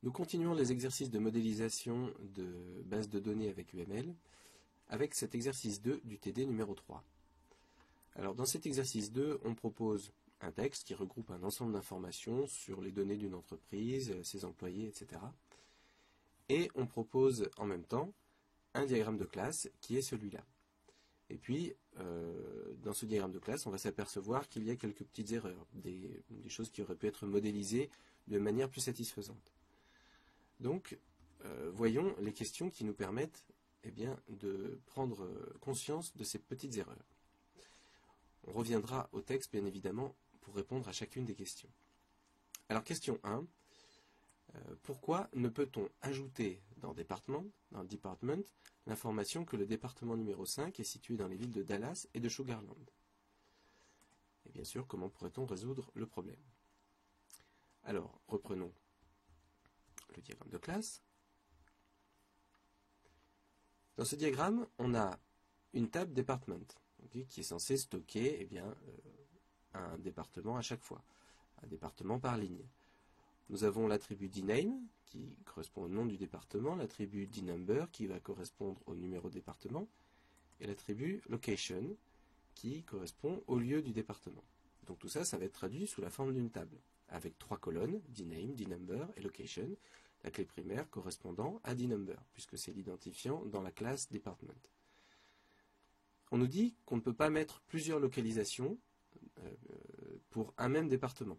Nous continuons les exercices de modélisation de bases de données avec UML avec cet exercice 2 du TD numéro 3. Alors dans cet exercice 2, on propose un texte qui regroupe un ensemble d'informations sur les données d'une entreprise, ses employés, etc. Et on propose en même temps un diagramme de classe qui est celui-là. Et puis, dans ce diagramme de classe, on va s'apercevoir qu'il y a quelques petites erreurs, des choses qui auraient pu être modélisées de manière plus satisfaisante. Donc, voyons les questions qui nous permettent de prendre conscience de ces petites erreurs. On reviendra au texte, bien évidemment, pour répondre à chacune des questions. Alors, question 1. Pourquoi ne peut-on ajouter dans Department, l'information que le département numéro 5 est situé dans les villes de Dallas et de Sugarland? Et bien sûr, comment pourrait-on résoudre le problème? Alors, reprenons le diagramme de classe. Dans ce diagramme, on a une table Department, qui est censée stocker un département à chaque fois, un département par ligne. Nous avons l'attribut dName, qui correspond au nom du département, l'attribut dNumber, qui va correspondre au numéro de département, et l'attribut location, qui correspond au lieu du département. Donc tout ça, ça va être traduit sous la forme d'une table, avec 3 colonnes, dName, dNumber et location, la clé primaire correspondant à dNumber, puisque c'est l'identifiant dans la classe Department. On nous dit qu'on ne peut pas mettre plusieurs localisations pour un même département.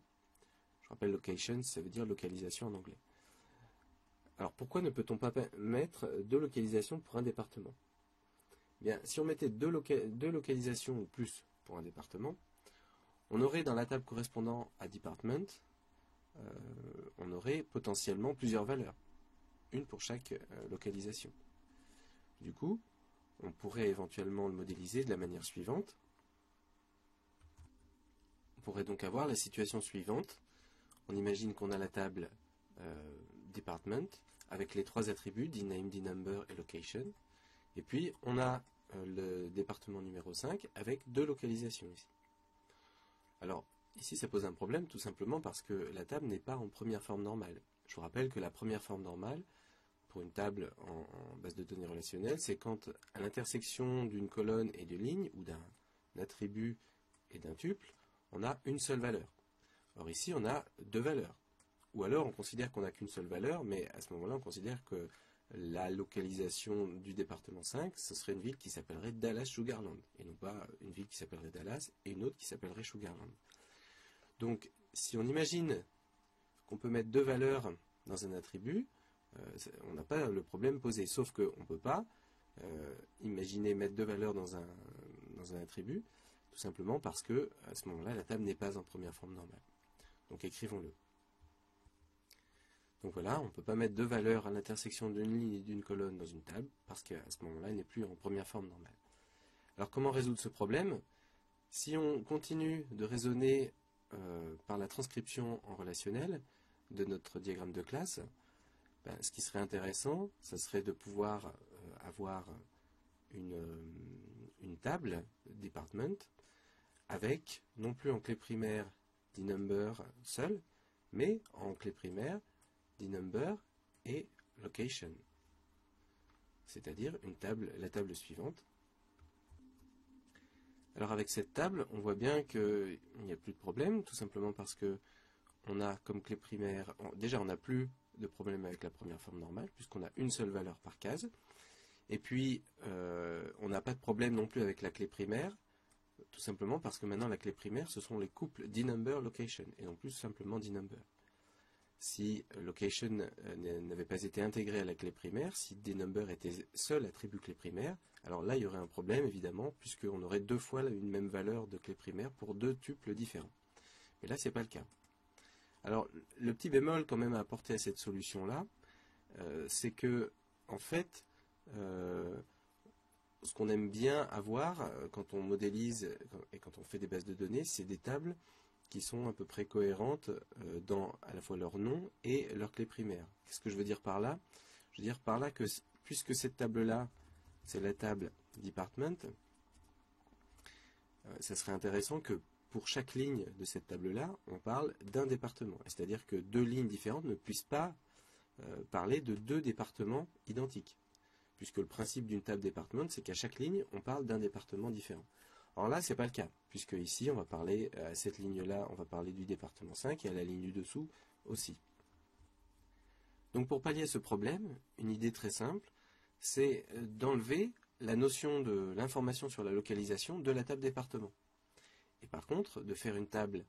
Je rappelle, location, ça veut dire localisation en anglais. Alors pourquoi ne peut-on pas mettre 2 localisations pour un département? Bien, si on mettait deux localisations ou plus pour un département, on aurait dans la table correspondant à Department, on aurait potentiellement plusieurs valeurs, une pour chaque localisation. Du coup, on pourrait éventuellement le modéliser de la manière suivante. On pourrait donc avoir la situation suivante. On imagine qu'on a la table Department avec les 3 attributs, dName, dNumber et location. Et puis, on a le département numéro 5 avec 2 localisations ici. Alors, ici, ça pose un problème tout simplement parce que la table n'est pas en première forme normale. Je vous rappelle que la première forme normale, pour une table en base de données relationnelle, c'est quand à l'intersection d'une colonne et d'une ligne, ou d'un attribut et d'un tuple, on a une seule valeur. Or ici, on a 2 valeurs. Ou alors, on considère qu'on n'a qu'une seule valeur, mais à ce moment-là, on considère que la localisation du département 5, ce serait une ville qui s'appellerait Dallas-Sugarland, et non pas une ville qui s'appellerait Dallas et une autre qui s'appellerait Sugarland. Donc, si on imagine qu'on peut mettre 2 valeurs dans un attribut, on n'a pas le problème posé, sauf qu'on ne peut pas imaginer mettre 2 valeurs dans un attribut, tout simplement parce que à ce moment-là, la table n'est pas en première forme normale. Donc écrivons-le. Donc voilà, on ne peut pas mettre 2 valeurs à l'intersection d'une ligne et d'une colonne dans une table, parce qu'à ce moment-là, elle n'est plus en première forme normale. Alors comment résoudre ce problème? Si on continue de raisonner par la transcription en relationnel de notre diagramme de classe, ce qui serait intéressant, ce serait de pouvoir avoir une table Department avec, non plus en clé primaire dNumber seul, mais en clé primaire dNumber et location. C'est-à-dire la table suivante. Alors avec cette table, on voit bien qu'il n'y a plus de problème, tout simplement parce que on a comme clé primaire, déjà on n'a plus de problème avec la première forme normale, puisqu'on a une seule valeur par case. Et puis, on n'a pas de problème non plus avec la clé primaire, tout simplement parce que maintenant la clé primaire, ce sont les couples dNumber, location, et non plus simplement dNumber. Si location n'avait pas été intégré à la clé primaire, si dNumber était seul attribut clé primaire, alors là il y aurait un problème évidemment, puisqu'on aurait 2 fois une même valeur de clé primaire pour 2 tuples différents. Mais là c'est pas le cas. Alors le petit bémol quand même à apporter à cette solution-là, c'est que en fait, ce qu'on aime bien avoir quand on modélise et quand on fait des bases de données, c'est des tables qui sont à peu près cohérentes dans à la fois leur nom et leur clé primaire. Qu'est-ce que je veux dire par là? Je veux dire par là que puisque cette table-là, c'est la table Department, ça serait intéressant que pour chaque ligne de cette table-là, on parle d'un département. C'est-à-dire que 2 lignes différentes ne puissent pas parler de deux départements identiques. Puisque le principe d'une table département, c'est qu'à chaque ligne, on parle d'un département différent. Alors là, ce n'est pas le cas, puisque ici, on va parler, à cette ligne-là, on va parler du département 5, et à la ligne du dessous aussi. Donc pour pallier à ce problème, une idée très simple, c'est d'enlever la notion de l'information sur la localisation de la table département. Et par contre, de faire une table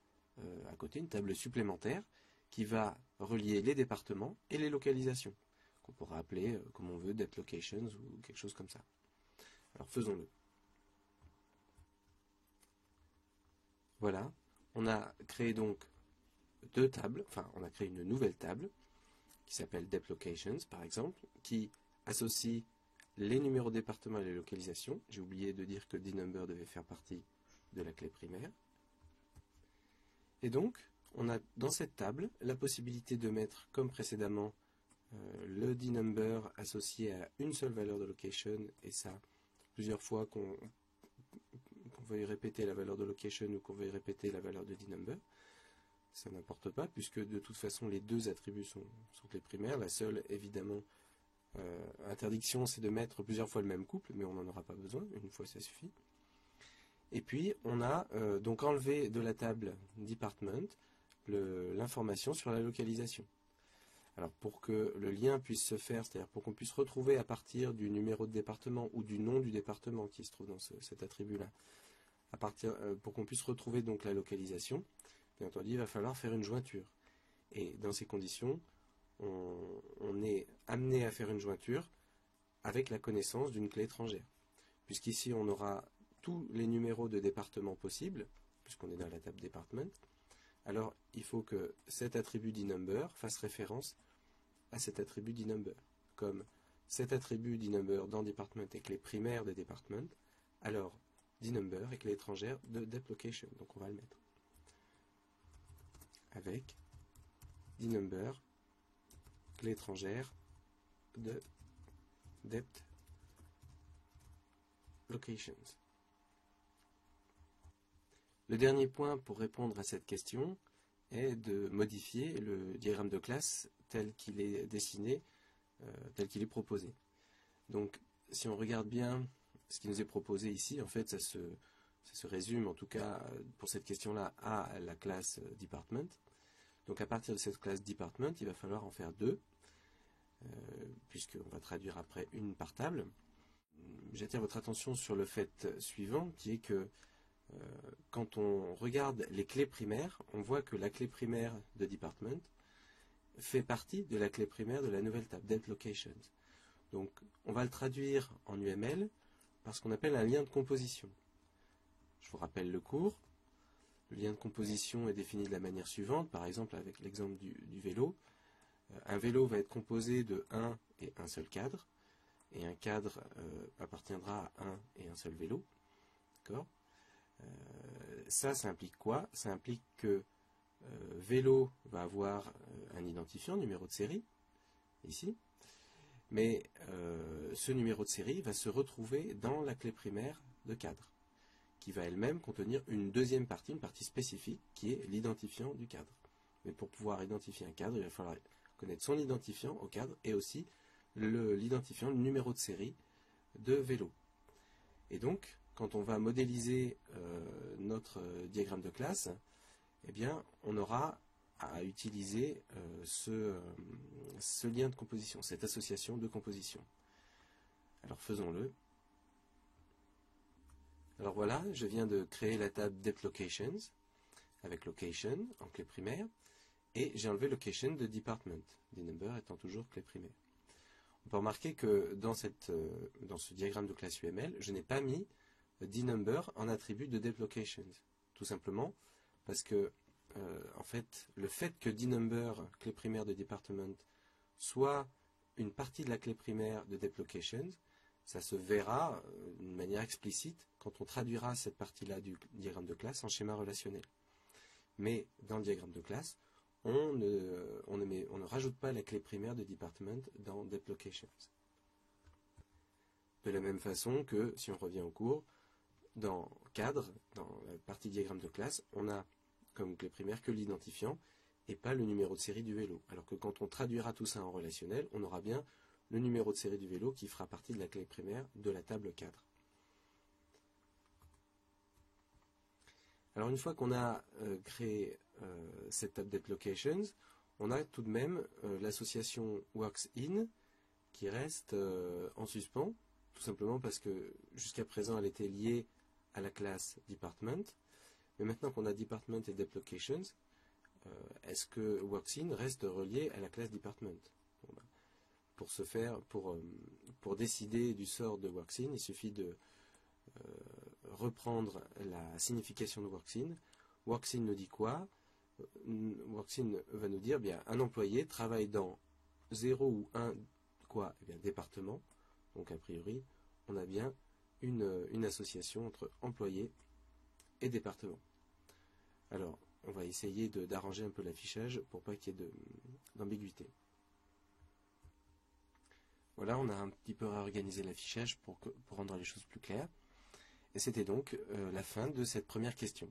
à côté, une table supplémentaire, qui va relier les départements et les localisations, qu'on pourra appeler, comme on veut, depth locations ou quelque chose comme ça. Alors faisons-le. Voilà, on a créé donc deux tables, enfin on a créé une nouvelle table, qui s'appelle depth locations par exemple, qui associe les numéros départements et les localisations. J'ai oublié de dire que dNumber devait faire partie de la clé primaire. Et donc, on a dans cette table la possibilité de mettre, comme précédemment, le dNumber associé à une seule valeur de location, et ça, plusieurs fois qu'on veuille répéter la valeur de location ou qu'on veuille répéter la valeur de dNumber. Ça n'importe pas, puisque de toute façon, les deux attributs sont clés primaires. La seule, évidemment, interdiction, c'est de mettre plusieurs fois le même couple, mais on n'en aura pas besoin, une fois ça suffit. Et puis, on a donc enlevé de la table department l'information sur la localisation. Alors, pour que le lien puisse se faire, c'est-à-dire pour qu'on puisse retrouver à partir du numéro de département ou du nom du département qui se trouve dans cet attribut-là, pour qu'on puisse retrouver donc la localisation, bien entendu, il va falloir faire une jointure. Et dans ces conditions, on est amené à faire une jointure avec la connaissance d'une clé étrangère. Puisqu'ici, on aura tous les numéros de département possibles, puisqu'on est dans la table department, alors il faut que cet attribut dNumber fasse référence à cet attribut dNumber. Comme cet attribut dNumber dans department est clé primaire de department, alors dNumber est clé étrangère de depth location. Donc on va le mettre. Avec dNumber, clé étrangère de depth locations. Le dernier point pour répondre à cette question est de modifier le diagramme de classe tel qu'il est dessiné, tel qu'il est proposé. Donc, si on regarde bien ce qui nous est proposé ici, en fait, ça se résume, en tout cas pour cette question-là, à la classe department. Donc, à partir de cette classe department, il va falloir en faire deux, puisqu'on va traduire après une par table. J'attire votre attention sur le fait suivant, qui est que quand on regarde les clés primaires, on voit que la clé primaire de department fait partie de la clé primaire de la nouvelle table, depth locations. Donc, on va le traduire en UML par ce qu'on appelle un lien de composition. Je vous rappelle le cours. Le lien de composition est défini de la manière suivante, par exemple avec l'exemple du vélo. Un vélo va être composé de un et un seul cadre, et un cadre appartiendra à un et un seul vélo. D'accord ? Ça implique quoi? Ça implique que vélo va avoir un identifiant, numéro de série, ici, mais ce numéro de série va se retrouver dans la clé primaire de cadre, qui va elle-même contenir une deuxième partie, une partie spécifique, qui est l'identifiant du cadre. Mais pour pouvoir identifier un cadre, il va falloir connaître son identifiant au cadre et aussi l'identifiant, le numéro de série de vélo. Et donc, quand on va modéliser notre diagramme de classe, eh bien, on aura à utiliser ce lien de composition, cette association de composition. Alors faisons-le. Alors voilà, je viens de créer la table depth locations avec location en clé primaire et j'ai enlevé location de department, dNumber étant toujours clé primaire. On peut remarquer que dans ce diagramme de classe UML, je n'ai pas mis dNumber en attribut de depth locations. Tout simplement parce que en fait, le fait que dNumber, clé primaire de department, soit une partie de la clé primaire de depth locations, ça se verra d'une manière explicite quand on traduira cette partie-là du diagramme de classe en schéma relationnel. Mais dans le diagramme de classe, on ne rajoute pas la clé primaire de department dans depth locations. De la même façon que, si on revient au cours, dans cadre, dans la partie diagramme de classe, on a comme clé primaire que l'identifiant et pas le numéro de série du vélo. Alors que quand on traduira tout ça en relationnel, on aura bien le numéro de série du vélo qui fera partie de la clé primaire de la table cadre. Alors une fois qu'on a créé cette table date locations, on a tout de même l'association works in qui reste en suspens, tout simplement parce que jusqu'à présent elle était liée à la classe department, mais maintenant qu'on a department et date locations, est-ce que works in reste relié à la classe department? Bon, ben, pour ce faire, pour décider du sort de works in, il suffit de reprendre la signification de works in. Works in nous dit quoi? Works in va nous dire bien un employé travaille dans 0 ou 1 quoi? Eh bien, département. Donc a priori, on a bien une association entre employé et département. Alors, on va essayer d'arranger un peu l'affichage pour pas qu'il y ait d'ambiguïté. Voilà, on a un petit peu réorganisé l'affichage pour rendre les choses plus claires. Et c'était donc la fin de cette première question.